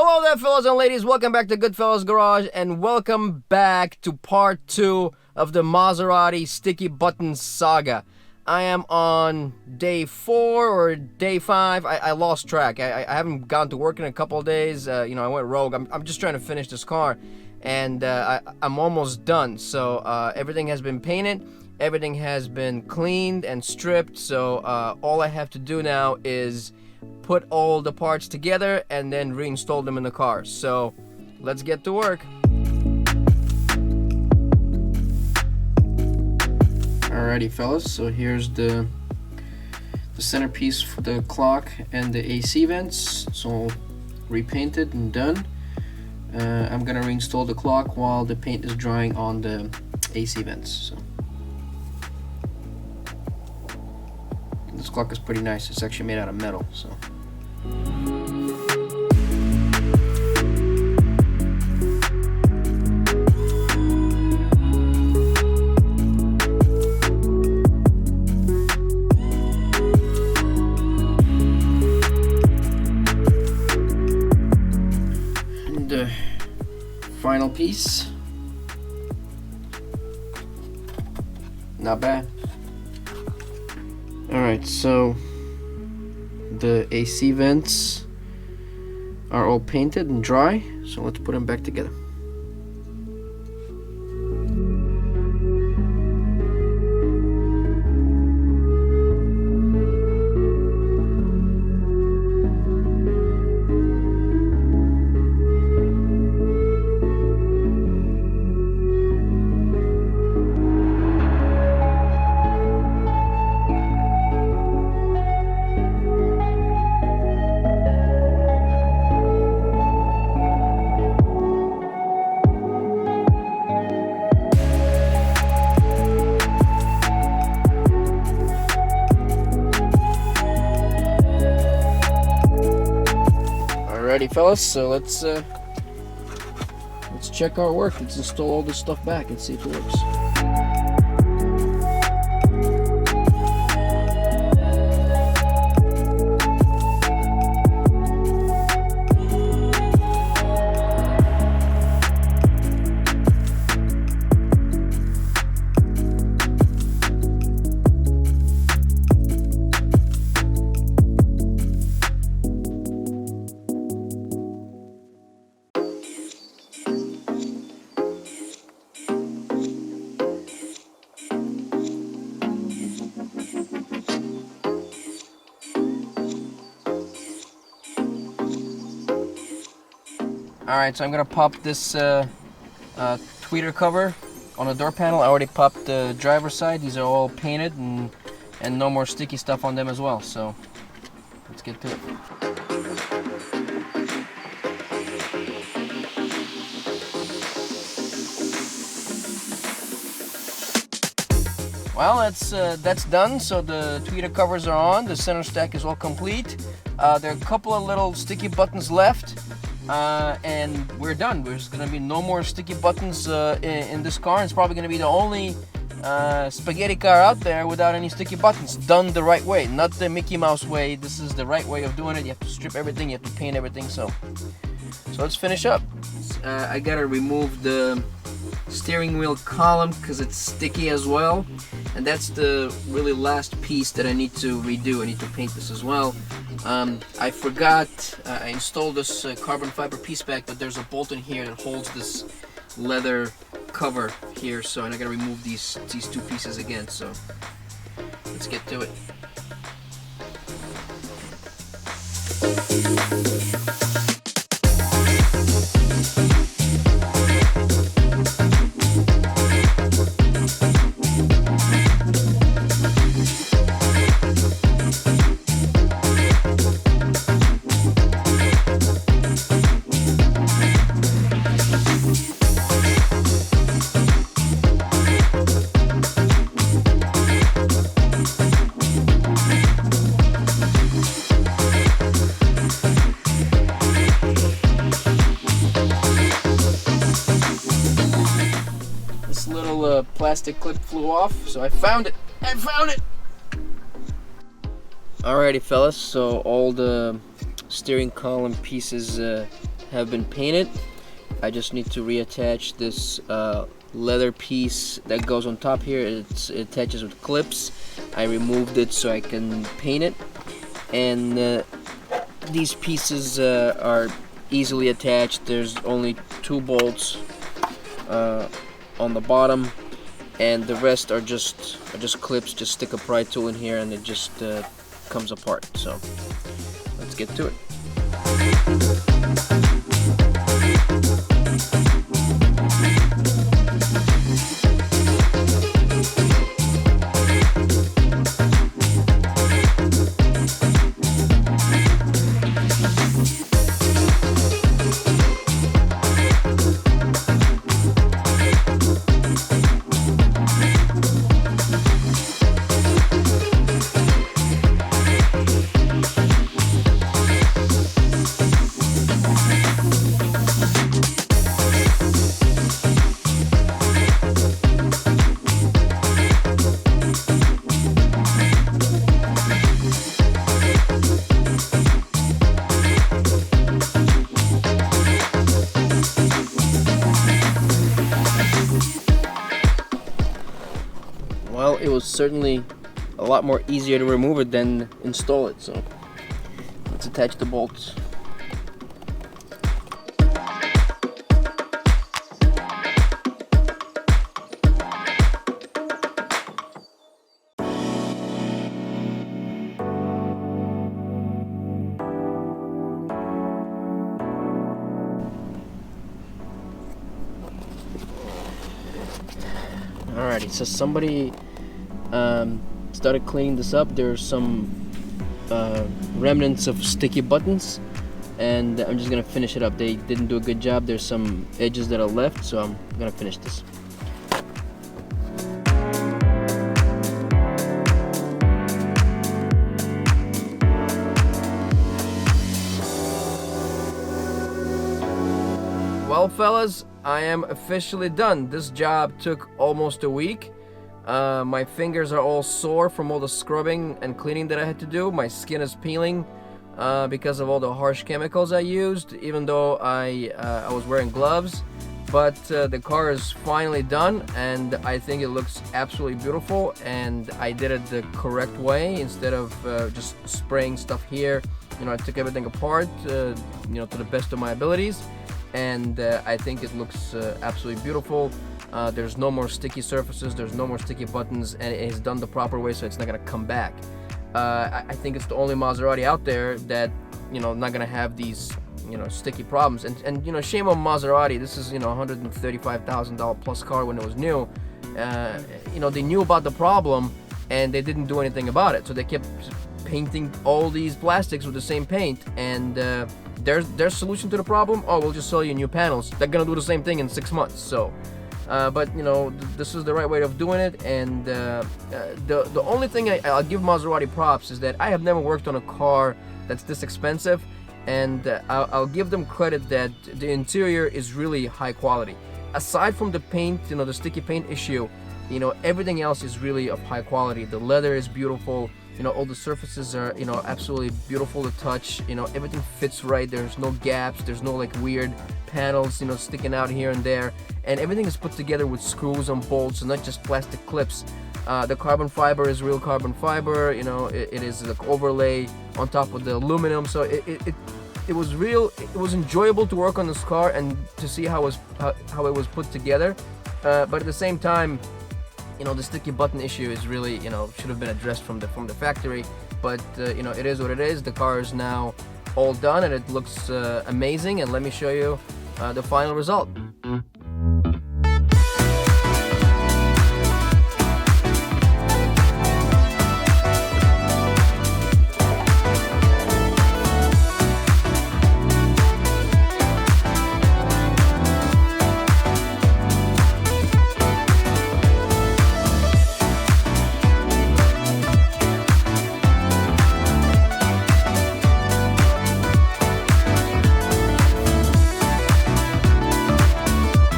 Hello there, fellas and ladies. Welcome back to Goodfellas Garage, and welcome back to part 2 of the Maserati sticky button saga. I am on day 4 or day 5. I lost track. I haven't gone to work in a couple of days. I went rogue. I'm just trying to finish this car, and I'm almost done. So everything has been painted. Everything has been cleaned and stripped. So all I have to do now is put all the parts together and then reinstall them in the car. So let's get to work. Alrighty, fellas, so here's the centerpiece for the clock and the AC vents. It's all repainted and done. I'm gonna reinstall the clock while the paint is drying on the AC vents. So this clock is pretty nice. It's actually made out of metal, so. And the final piece. Not bad. Alright, so the AC vents are all painted and dry, so let's put them back together. Alrighty, fellas, so let's check our work. Let's install all this stuff back and see if it works. Alright, so I'm gonna pop this tweeter cover on the door panel. I already popped the driver's side. These are all painted and no more sticky stuff on them as well. So let's get to it. Well, that's done. So the tweeter covers are on. The center stack is all complete. There are a couple of little sticky buttons left. And we're done. There's gonna be no more sticky buttons in this car. It's probably gonna be the only spaghetti car out there without any sticky buttons, done the right way, not the Mickey Mouse way. This is the right way of doing it. You have to strip everything, you have to paint everything. So let's finish up. I gotta remove the steering wheel column because it's sticky as well, and that's the really last piece that I need to redo. I need to paint this as well. I forgot, I installed this carbon fiber piece back, but there's a bolt in here that holds this leather cover here, so and I gotta remove these two pieces again, so let's get to it. Plastic clip flew off, so I found it. Alrighty, fellas, so all the steering column pieces have been painted. I just need to reattach this leather piece that goes on top here. It attaches with clips. I removed it so I can paint it, and these pieces are easily attached. There's only 2 bolts on the bottom, and the rest are just clips. Just stick a pry tool in here and it just comes apart. So let's get to it. Well, it was certainly a lot more easier to remove it than install it, so let's attach the bolts. Alrighty, so somebody started cleaning this up. There's some remnants of sticky buttons, and I'm just gonna finish it up. They didn't do a good job. There's some edges that are left, so I'm gonna finish this. Well, fellas, I am officially done. This job took almost a week. My fingers are all sore from all the scrubbing and cleaning that I had to do. My skin is peeling because of all the harsh chemicals I used, even though I was wearing gloves. But the car is finally done, and I think it looks absolutely beautiful, and I did it the correct way. Instead of just spraying stuff here, you know, I took everything apart, you know, to the best of my abilities, and I think it looks absolutely beautiful. There's no more sticky surfaces, there's no more sticky buttons, and it is done the proper way, so it's not gonna come back. I think it's the only Maserati out there that, you know, not gonna have these, you know, sticky problems. And you know, shame on Maserati. This is, you know, $135,000 plus car when it was new. You know, they knew about the problem and they didn't do anything about it, so they kept painting all these plastics with the same paint, and their solution to the problem: oh, we'll just sell you new panels. They're gonna do the same thing in 6 months. So but you know, this is the right way of doing it, and the only thing I'll give Maserati props is that I have never worked on a car that's this expensive, and I'll give them credit that the interior is really high quality. Aside from the paint, you know, the sticky paint issue, you know, everything else is really of high quality. The leather is beautiful. You know, all the surfaces are, you know, absolutely beautiful to touch. You know, everything fits right. There's no gaps. There's no like weird panels, you know, sticking out here and there. And everything is put together with screws and bolts and not just plastic clips. The carbon fiber is real carbon fiber. You know, it is like overlay on top of the aluminum. So it was real. It was enjoyable to work on this car and to see how it was put together. But at the same time, you know, the sticky button issue is really, you know, should have been addressed from the factory. But you know, it is what it is. The car is now all done and it looks amazing. And let me show you the final result.